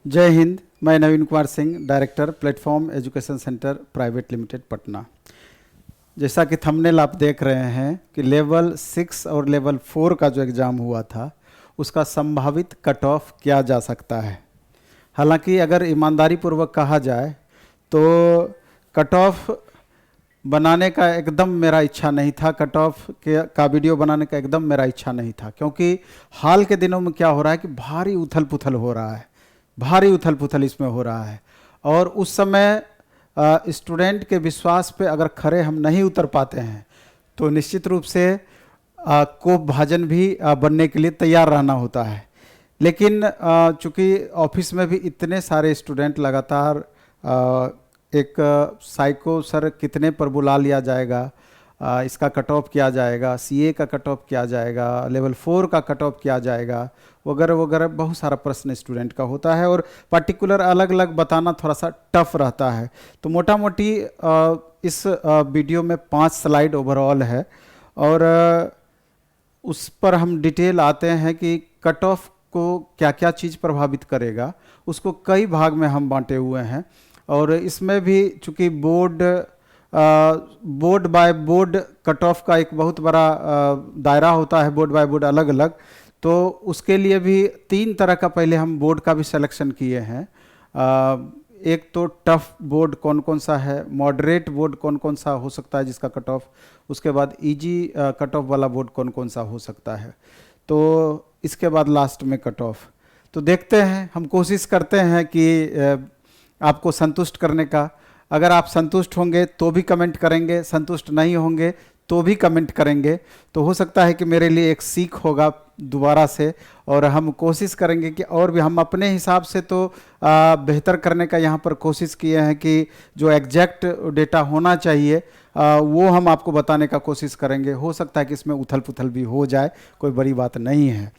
जय हिंद। मैं Naveen Kumar Singh, director platform education centre private limited Patna. जैसा कि थंबनेल आप देख रहे हैं कि लेवल 6 और लेवल 4 का जो एग्ज़ाम हुआ था उसका संभावित कट ऑफ किया जा सकता है। हालांकि अगर ईमानदारी पूर्वक कहा जाए तो कट ऑफ बनाने का एकदम मेरा इच्छा नहीं था, कट ऑफ का वीडियो बनाने का एकदम मेरा इच्छा नहीं था, क्योंकि हाल के दिनों में क्या हो रहा है कि भारी उथल पुथल हो रहा है, भारी उथल पुथल इसमें हो रहा है। और उस समय स्टूडेंट के विश्वास पे अगर खरे हम नहीं उतर पाते हैं तो निश्चित रूप से कोप भाजन भी बनने के लिए तैयार रहना होता है। लेकिन चूँकि ऑफिस में भी इतने सारे स्टूडेंट लगातार एक साइको सर कितने पर बुला लिया जाएगा, इसका कट ऑफ किया जाएगा, सीए का कट ऑफ किया जाएगा, लेवल 4 का कट ऑफ किया जाएगा, वगैरह वगैरह बहुत सारा प्रश्न स्टूडेंट का होता है और पर्टिकुलर अलग अलग बताना थोड़ा सा टफ रहता है। तो मोटा मोटी इस वीडियो में 5 स्लाइड ओवरऑल है और उस पर हम डिटेल आते हैं कि कट ऑफ को क्या क्या चीज़ प्रभावित करेगा। उसको कई भाग में हम बांटे हुए हैं और इसमें भी चूँकि board by board cut off का एक बहुत बड़ा दायरा होता है, बोर्ड बाय बोर्ड अलग अलग, तो उसके लिए भी 3 तरह का पहले हम बोर्ड का भी सिलेक्शन किए हैं। एक तो टफ बोर्ड कौन कौन सा है, मॉडरेट बोर्ड कौन कौन सा हो सकता है जिसका कट ऑफ, उसके बाद इजी कट ऑफ वाला बोर्ड कौन कौन सा हो सकता है, तो इसके बाद लास्ट में कट ऑफ। तो देखते हैं, हम कोशिश करते हैं कि आपको संतुष्ट करने का। अगर आप संतुष्ट होंगे तो भी कमेंट करेंगे, संतुष्ट नहीं होंगे तो भी कमेंट करेंगे, तो हो सकता है कि मेरे लिए एक सीख होगा दोबारा से, और हम कोशिश करेंगे कि और भी हम अपने हिसाब से तो बेहतर करने का यहाँ पर कोशिश किए हैं कि जो एग्जैक्ट डेटा होना चाहिए वो हम आपको बताने का कोशिश करेंगे। हो सकता है कि इसमें उथल पुथल भी हो जाए, कोई बड़ी बात नहीं है।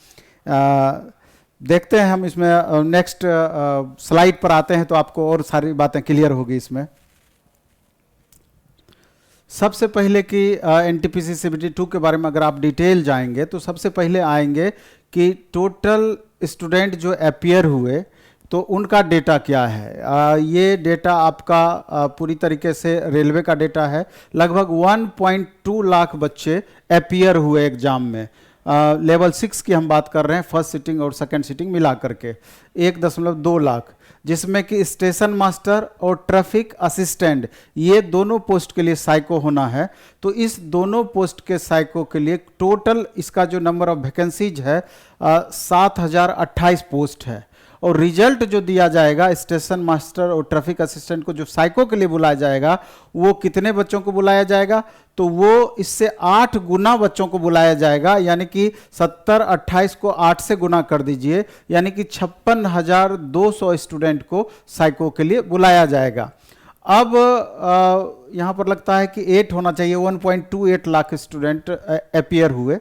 देखते हैं हम इसमें नेक्स्ट स्लाइड पर आते हैं तो आपको और सारी बातें क्लियर होगी। इसमें सबसे पहले कि एनटीपीसी सीबीटी 2 के बारे में अगर आप डिटेल जाएंगे तो सबसे पहले आएंगे कि टोटल स्टूडेंट जो अपीयर हुए तो उनका डेटा क्या है। ये डेटा आपका पूरी तरीके से रेलवे का डेटा है। लगभग 1.2 लाख बच्चे अपीयर हुए एग्जाम में। लेवल 6 की हम बात कर रहे हैं, फर्स्ट सिटिंग और सेकंड सिटिंग मिला करके 1.2 लाख, जिसमें कि स्टेशन मास्टर और ट्रैफिक असिस्टेंट ये दोनों पोस्ट के लिए साइको होना है। तो इस दोनों पोस्ट के साइको के लिए टोटल इसका जो नंबर ऑफ वैकेंसीज है 7028 पोस्ट है। और रिजल्ट जो दिया जाएगा स्टेशन मास्टर और ट्रैफिक असिस्टेंट को जो साइको के लिए बुलाया जाएगा वो कितने बच्चों को बुलाया जाएगा, तो वो इससे 8 गुना बच्चों को बुलाया जाएगा। यानी कि 7028 को 8 से गुना कर दीजिए, यानी कि 56,200 स्टूडेंट को साइको के लिए बुलाया जाएगा। अब यहाँ पर लगता है कि 8 होना चाहिए, 1.28 लाख स्टूडेंट अपीयर हुए।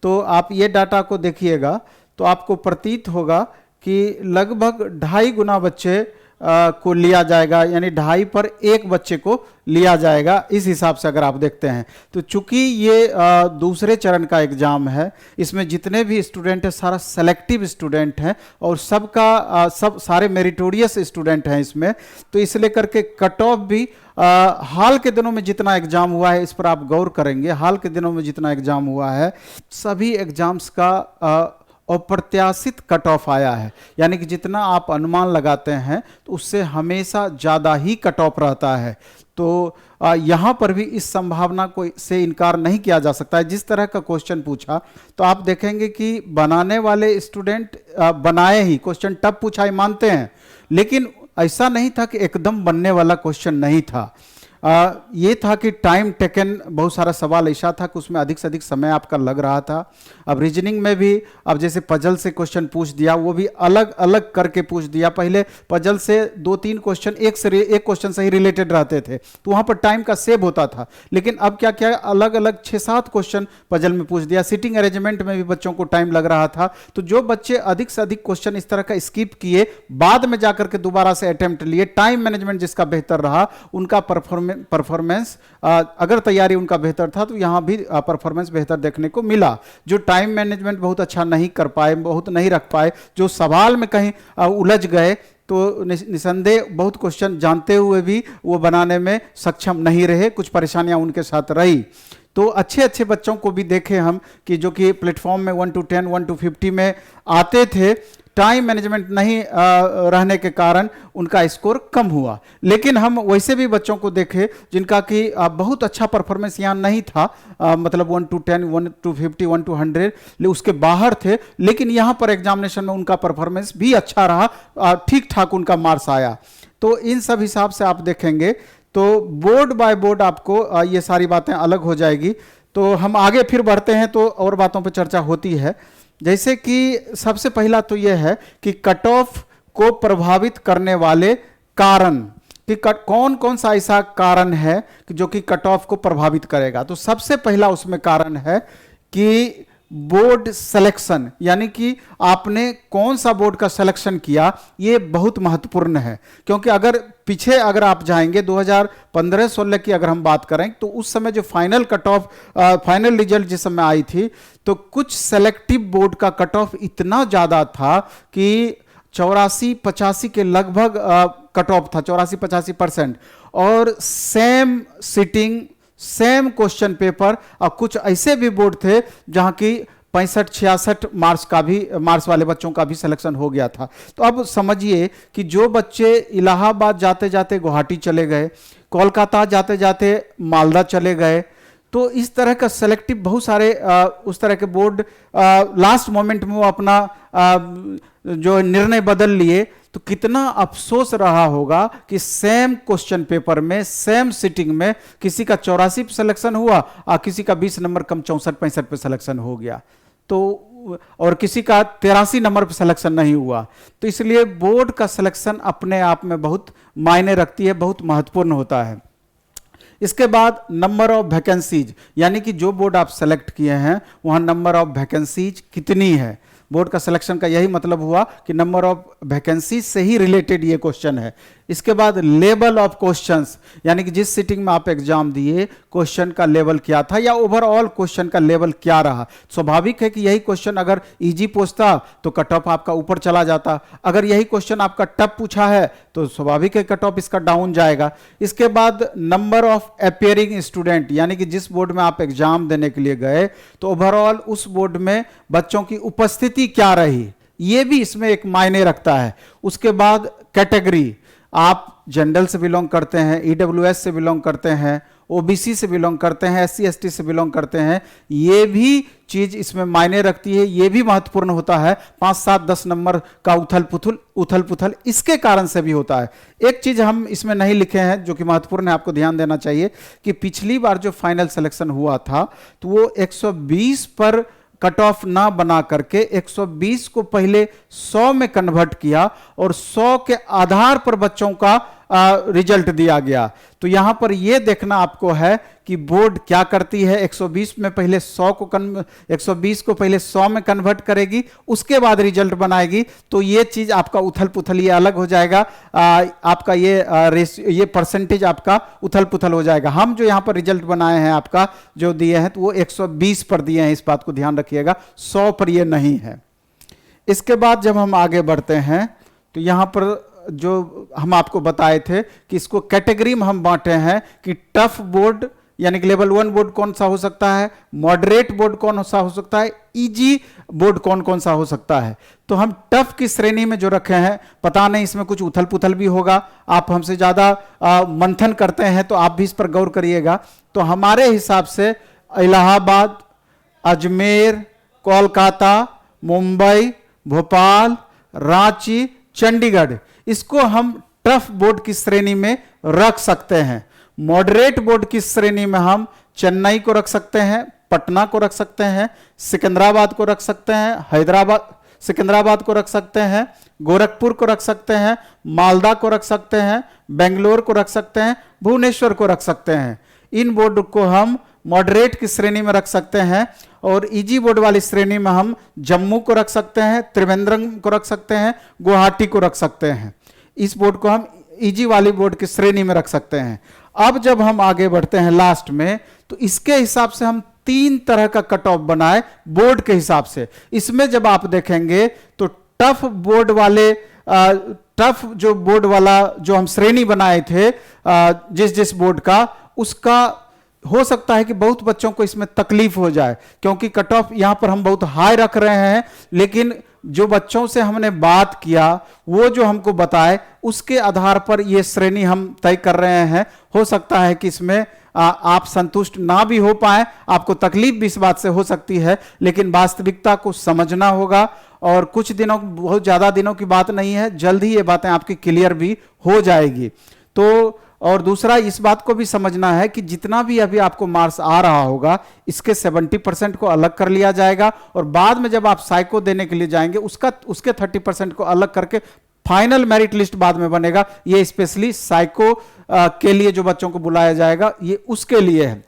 तो आप ये डाटा को देखिएगा तो आपको प्रतीत होगा कि लगभग 2.5 गुना बच्चे को लिया जाएगा, यानी 2.5 पर 1 बच्चे को लिया जाएगा। इस हिसाब से अगर आप देखते हैं तो चूंकि ये दूसरे चरण का एग्जाम है, इसमें जितने भी स्टूडेंट हैं सारा सेलेक्टिव स्टूडेंट हैं और सबका सब सारे मेरिटोरियस स्टूडेंट हैं इसमें, तो इस लेकर के कट ऑफ भी हाल के दिनों में जितना एग्जाम हुआ है इस पर आप गौर करेंगे, हाल के दिनों में जितना एग्जाम हुआ है सभी एग्जाम्स का अप्रत्याशित कट ऑफ आया है। यानी कि जितना आप अनुमान लगाते हैं तो उससे हमेशा ज़्यादा ही कट ऑफ रहता है। तो यहाँ पर भी इस संभावना को से इनकार नहीं किया जा सकता है। जिस तरह का क्वेश्चन पूछा तो आप देखेंगे कि बनाने वाले स्टूडेंट बनाए ही, क्वेश्चन टफ पूछा ही मानते हैं, लेकिन ऐसा नहीं था कि एकदम बनने वाला क्वेश्चन नहीं था। ये था कि टाइम टेकन, बहुत सारा सवाल ऐसा था कि उसमें अधिक से अधिक समय आपका लग रहा था। अब रीजनिंग में भी अब जैसे पजल से क्वेश्चन पूछ दिया, वो भी अलग अलग करके पूछ दिया। पहले पजल से 2-3 क्वेश्चन एक क्वेश्चन से ही रिलेटेड रहते थे तो वहाँ पर टाइम का सेव होता था, लेकिन अब क्या क्या अलग अलग 6-7 क्वेश्चन पजल में पूछ दिया। सिटिंग अरेंजमेंट में भी बच्चों को टाइम लग रहा था। तो जो बच्चे अधिक से अधिक क्वेश्चन इस तरह का स्किप किए, बाद में जाकर के दोबारा से अटेम्प्ट लिए, टाइम मैनेजमेंट जिसका बेहतर रहा उनका परफॉर्मेंस अगर तैयारी उनका बेहतर था तो यहाँ भी परफॉर्मेंस बेहतर देखने को मिला। जो टाइम मैनेजमेंट बहुत अच्छा नहीं कर पाए, बहुत नहीं रख पाए, जो सवाल में कहीं उलझ गए, तो निसंदेह बहुत क्वेश्चन जानते हुए भी वो बनाने में सक्षम नहीं रहे, कुछ परेशानियां उनके साथ रही। तो अच्छे अच्छे बच्चों को भी देखे हम कि जो कि प्लेटफॉर्म में 1 to 10, 1 to 50 में आते थे, टाइम मैनेजमेंट नहीं रहने के कारण उनका स्कोर कम हुआ। लेकिन हम वैसे भी बच्चों को देखे जिनका कि बहुत अच्छा परफॉर्मेंस यहाँ नहीं था, मतलब 1 to 10, 1 to 50, 1 to 100 उसके बाहर थे, लेकिन यहाँ पर एग्जामिनेशन में उनका परफॉर्मेंस भी अच्छा रहा, ठीक ठाक उनका मार्क्स आया। तो इन सब हिसाब से आप देखेंगे तो बोर्ड बाय बोर्ड आपको ये सारी बातें अलग हो जाएगी। तो हम आगे फिर बढ़ते हैं तो और बातों पर चर्चा होती है। जैसे कि सबसे पहला तो यह है कि कट ऑफ को प्रभावित करने वाले कारण, कि कौन कौन सा ऐसा कारण है कि जो कि कट ऑफ को प्रभावित करेगा। तो सबसे पहला उसमें कारण है कि बोर्ड सिलेक्शन, यानी कि आपने कौन सा बोर्ड का सिलेक्शन किया, ये बहुत महत्वपूर्ण है। क्योंकि अगर पीछे अगर आप जाएंगे 2015-16 की अगर हम बात करें तो उस समय जो final cut off, final result जिस समय आई थी, तो कुछ सेलेक्टिव बोर्ड का कट ऑफ इतना ज़्यादा था कि 84-85 के लगभग कट ऑफ था, 84-85%। और same sitting, same question paper, और कुछ ऐसे भी बोर्ड थे जहां की 65-66 मार्क्स वाले बच्चों का भी सिलेक्शन हो गया था। तो अब समझिए कि जो बच्चे इलाहाबाद जाते जाते गुवाहाटी चले गए, कोलकाता जाते जाते मालदा चले गए, तो इस तरह का सेलेक्टिव बहुत सारे उस तरह के बोर्ड लास्ट मोमेंट में वो अपना जो निर्णय बदल लिए, तो कितना अफसोस रहा होगा कि सेम क्वेश्चन पेपर में, सेम सिटिंग में किसी का 84 पे सिलेक्शन हुआ और किसी का 20 नंबर कम 64-65 पे सिलेक्शन हो गया, तो और किसी का 83 नंबर पे सिलेक्शन नहीं हुआ। तो इसलिए बोर्ड का सिलेक्शन अपने आप में बहुत मायने रखती है, बहुत महत्वपूर्ण होता है। इसके बाद नंबर ऑफ वैकेंसीज, यानी कि जो बोर्ड आप सेलेक्ट किए हैं वहां नंबर ऑफ वैकेंसीज कितनी है। बोर्ड का सिलेक्शन का यही मतलब हुआ कि नंबर ऑफ वैकेंसी से ही रिलेटेड ये क्वेश्चन है। इसके बाद लेवल ऑफ क्वेश्चंस, यानी कि जिस सिटिंग में आप एग्जाम दिए क्वेश्चन का लेवल क्या था या ओवरऑल क्वेश्चन का लेवल क्या रहा। स्वाभाविक है कि यही क्वेश्चन अगर इजी पूछता तो कट ऑफ आपका ऊपर चला जाता, अगर यही क्वेश्चन आपका टफ पूछा है तो स्वाभाविक है कट ऑफ इसका डाउन जाएगा। इसके बाद नंबर ऑफ अपियरिंग स्टूडेंट, यानी कि जिस बोर्ड में आप एग्जाम देने के लिए गए तो ओवरऑल उस बोर्ड में बच्चों की उपस्थिति क्या रही, ये भी इसमें एक मायने रखता है। उसके बाद कैटेगरी, आप जनरल से बिलोंग करते हैं, ईडब्ल्यूएस से बिलोंग करते हैं, ओबीसी से बिलोंग करते हैं, एससी एसटी से बिलोंग करते हैं, ये भी चीज इसमें मायने रखती है, ये भी महत्वपूर्ण होता है। 5, 7, 10 नंबर का उथल पुथल इसके कारण से भी होता है। एक चीज हम इसमें नहीं लिखे हैं जो कि महत्वपूर्ण है, आपको ध्यान देना चाहिए कि पिछली बार जो फाइनल सिलेक्शन हुआ था तो वो 120 पर कट ऑफ ना बना करके 120 को पहले 100 में कन्वर्ट किया और 100 के आधार पर बच्चों का रिजल्ट दिया गया। तो यहां पर यह देखना आपको है कि बोर्ड क्या करती है, 120 में पहले 120 को पहले 100 में कन्वर्ट करेगी, उसके बाद रिजल्ट बनाएगी। तो ये चीज आपका उथल पुथल ये अलग हो जाएगा, आपका ये परसेंटेज आपका उथल पुथल हो जाएगा। हम जो यहां पर रिजल्ट बनाए हैं आपका जो दिए हैं तो वो 120 पर दिए हैं, इस बात को ध्यान रखिएगा, 100 पर ये नहीं है। इसके बाद जब हम आगे बढ़ते हैं तो यहां पर जो हम आपको बताए थे कि इसको कैटेगरी में हम बांटे हैं कि टफ बोर्ड यानी कि लेवल 1 बोर्ड कौन सा हो सकता है, मॉडरेट बोर्ड कौन सा हो सकता है, इजी बोर्ड कौन कौन सा हो सकता है। तो हम टफ की श्रेणी में जो रखे हैं, पता नहीं इसमें कुछ उथल पुथल भी होगा, आप हमसे ज्यादा मंथन करते हैं तो आप भी इस पर गौर करिएगा। तो हमारे हिसाब से इलाहाबाद, अजमेर, कोलकाता, मुंबई, भोपाल, रांची, चंडीगढ़, इसको हम टफ बोर्ड की श्रेणी में रख सकते हैं। मॉडरेट बोर्ड की श्रेणी में हम चेन्नई को रख सकते हैं, पटना को रख सकते हैं, सिकंदराबाद को रख सकते हैं, सिकंदराबाद को रख सकते हैं, गोरखपुर को रख सकते हैं, मालदा को रख सकते हैं, बेंगलोर को रख सकते हैं, भुवनेश्वर को रख सकते हैं। इन बोर्ड को हम मॉडरेट की श्रेणी में रख सकते हैं। और इजी बोर्ड वाली श्रेणी में हम जम्मू को रख सकते हैं, त्रिवेंद्रम को रख सकते हैं, गुवाहाटी को रख सकते हैं। इस बोर्ड को हम इजी वाली बोर्ड की श्रेणी में रख सकते हैं। अब जब हम आगे बढ़ते हैं लास्ट में, तो इसके हिसाब से हम 3 तरह का कट ऑफ बनाए बोर्ड के हिसाब से। इसमें जब आप देखेंगे तो टफ बोर्ड वाले टफ जो बोर्ड वाला जो हम श्रेणी बनाए थे जिस जिस बोर्ड का, उसका हो सकता है कि बहुत बच्चों को इसमें तकलीफ हो जाए, क्योंकि कट ऑफ यहां पर हम बहुत हाई रख रहे हैं, लेकिन जो बच्चों से हमने बात किया वो जो हमको बताए उसके आधार पर ये श्रेणी हम तय कर रहे हैं। हो सकता है कि इसमें आप संतुष्ट ना भी हो पाए, आपको तकलीफ भी इस बात से हो सकती है, लेकिन वास्तविकता को समझना होगा। और कुछ दिनों, बहुत ज्यादा दिनों की बात नहीं है, जल्द ही ये बातें आपकी क्लियर भी हो जाएगी। तो और दूसरा इस बात को भी समझना है कि जितना भी अभी आपको मार्क्स आ रहा होगा, इसके 70% को अलग कर लिया जाएगा, और बाद में जब आप साइको देने के लिए जाएंगे उसके 30% को अलग करके फाइनल मेरिट लिस्ट बाद में बनेगा। ये स्पेशली साइको के लिए जो बच्चों को बुलाया जाएगा, ये उसके लिए है।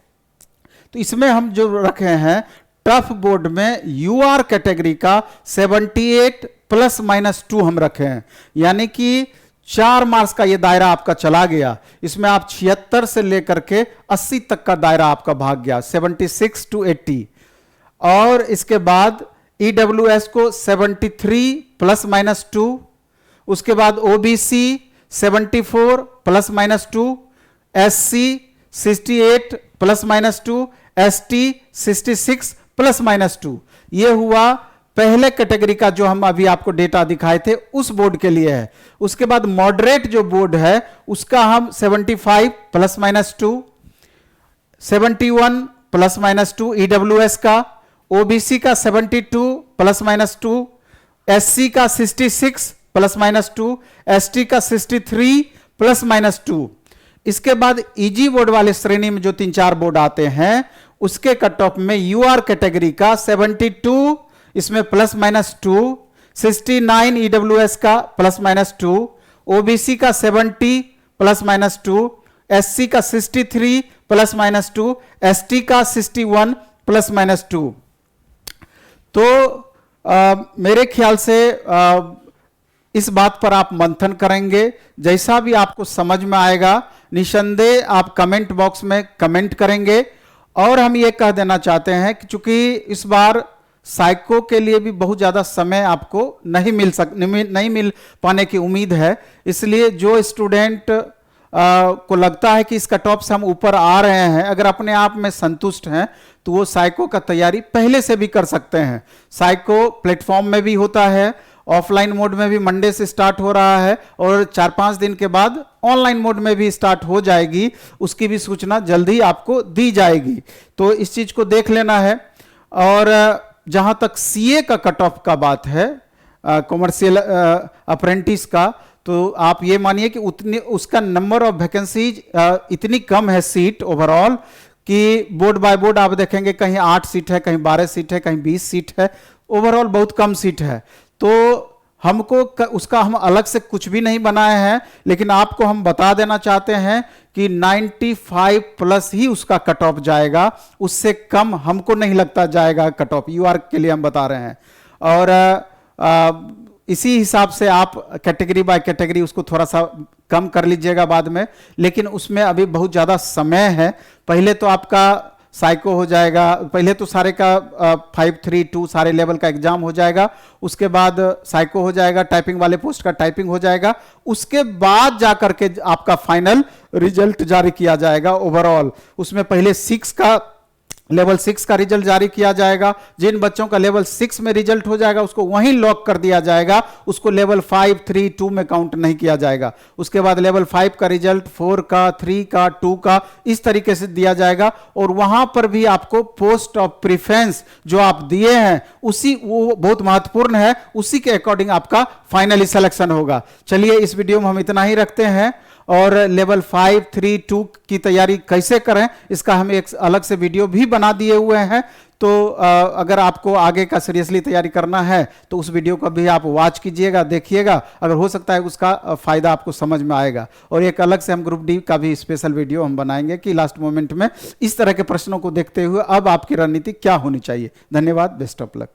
तो इसमें हम जो रखे हैं टफ बोर्ड में यूआर कैटेगरी का 78 ±2 हम रखे हैं, यानी कि 4 मार्क्स का ये दायरा आपका चला गया। इसमें आप 76 से लेकर के 80 तक का दायरा आपका भाग गया, 76 to 80। और इसके बाद ईडब्ल्यूएस को 73 ±2, उसके बाद ओबीसी 74 ±2, एससी 68 ±2, एसटी 66 ±2। ये हुआ पहले कैटेगरी का जो हम अभी आपको डेटा दिखाए थे उस बोर्ड के लिए है। उसके बाद मॉडरेट जो बोर्ड है उसका हम 75 ±2, 71 ±2 ईडब्ल्यूएस का, ओबीसी का 72 ±2, एससी का 66 ±2, एसटी का 63 ±2। इसके बाद इजी बोर्ड वाले श्रेणी में जो 3-4 बोर्ड आते हैं उसके कट ऑफ में यूआर कैटेगरी का 72, इसमें +-2, 69 ईडब्ल्यूएस का +-2, ओबीसी का 70 +-2, एससी का 63 +-2, एसटी का 61 +-2। तो मेरे ख्याल से इस बात पर आप मंथन करेंगे, जैसा भी आपको समझ में आएगा निसंदेह आप कमेंट बॉक्स में कमेंट करेंगे। और हम ये कह देना चाहते हैं कि चूंकि इस बार साइको के लिए भी बहुत ज़्यादा समय आपको नहीं मिल पाने की उम्मीद है, इसलिए जो स्टूडेंट को लगता है कि इस कट ऑफ से हम ऊपर आ रहे हैं, अगर अपने आप में संतुष्ट हैं तो वो साइको का तैयारी पहले से भी कर सकते हैं। साइको प्लेटफॉर्म में भी होता है, ऑफलाइन मोड में भी मंडे से स्टार्ट हो रहा है, और 4-5 दिन के बाद ऑनलाइन मोड में भी स्टार्ट हो जाएगी, उसकी भी सूचना जल्दी आपको दी जाएगी। तो इस चीज को देख लेना है। और जहां तक सीए का कट ऑफ का बात है, कॉमर्शियल अप्रेंटिस का, तो आप ये मानिए कि उतनी उसका नंबर ऑफ वैकेंसीज इतनी कम है सीट ओवरऑल कि बोर्ड बाय बोर्ड आप देखेंगे कहीं 8 सीट है, कहीं 12 सीट है, कहीं 20 सीट है, ओवरऑल बहुत कम सीट है। तो हमको उसका हम अलग से कुछ भी नहीं बनाए हैं, लेकिन आपको हम बता देना चाहते हैं कि 95+ ही उसका कट ऑफ जाएगा, उससे कम हमको नहीं लगता जाएगा कट ऑफ, यूआर के लिए हम बता रहे हैं। और इसी हिसाब से आप कैटेगरी बाय कैटेगरी उसको थोड़ा सा कम कर लीजिएगा बाद में, लेकिन उसमें अभी बहुत ज़्यादा समय है। पहले तो आपका साइको हो जाएगा, पहले तो सारे का 5-3-2 सारे लेवल का एग्जाम हो जाएगा, उसके बाद साइको हो जाएगा, टाइपिंग वाले पोस्ट का टाइपिंग हो जाएगा, उसके बाद जाकर के आपका फाइनल रिजल्ट जारी किया जाएगा ओवरऑल। उसमें पहले लेवल 6 का रिजल्ट जारी किया जाएगा। जिन बच्चों का लेवल 6 में रिजल्ट हो जाएगा उसको वहीं लॉक कर दिया जाएगा, उसको लेवल 5-3-2 में काउंट नहीं किया जाएगा। उसके बाद लेवल 5 का रिजल्ट 4 का, 3 का, 2 का, इस तरीके से दिया जाएगा। और वहां पर भी आपको पोस्ट ऑफ प्रेफरेंस जो आप दिए हैं उसी, वो बहुत महत्वपूर्ण है, उसी के अकॉर्डिंग आपका फाइनली सिलेक्शन होगा। चलिए इस वीडियो में हम इतना ही रखते हैं, और लेवल 5-3-2 की तैयारी कैसे करें इसका हम एक अलग से वीडियो भी बना दिए हुए हैं। तो अगर आपको आगे का सीरियसली तैयारी करना है तो उस वीडियो को भी आप वॉच कीजिएगा, देखिएगा, अगर हो सकता है उसका फायदा आपको समझ में आएगा। और एक अलग से हम ग्रुप डी का भी स्पेशल वीडियो हम बनाएंगे कि लास्ट मोमेंट में इस तरह के प्रश्नों को देखते हुए अब आपकी रणनीति क्या होनी चाहिए। धन्यवाद, बेस्ट ऑफ लक।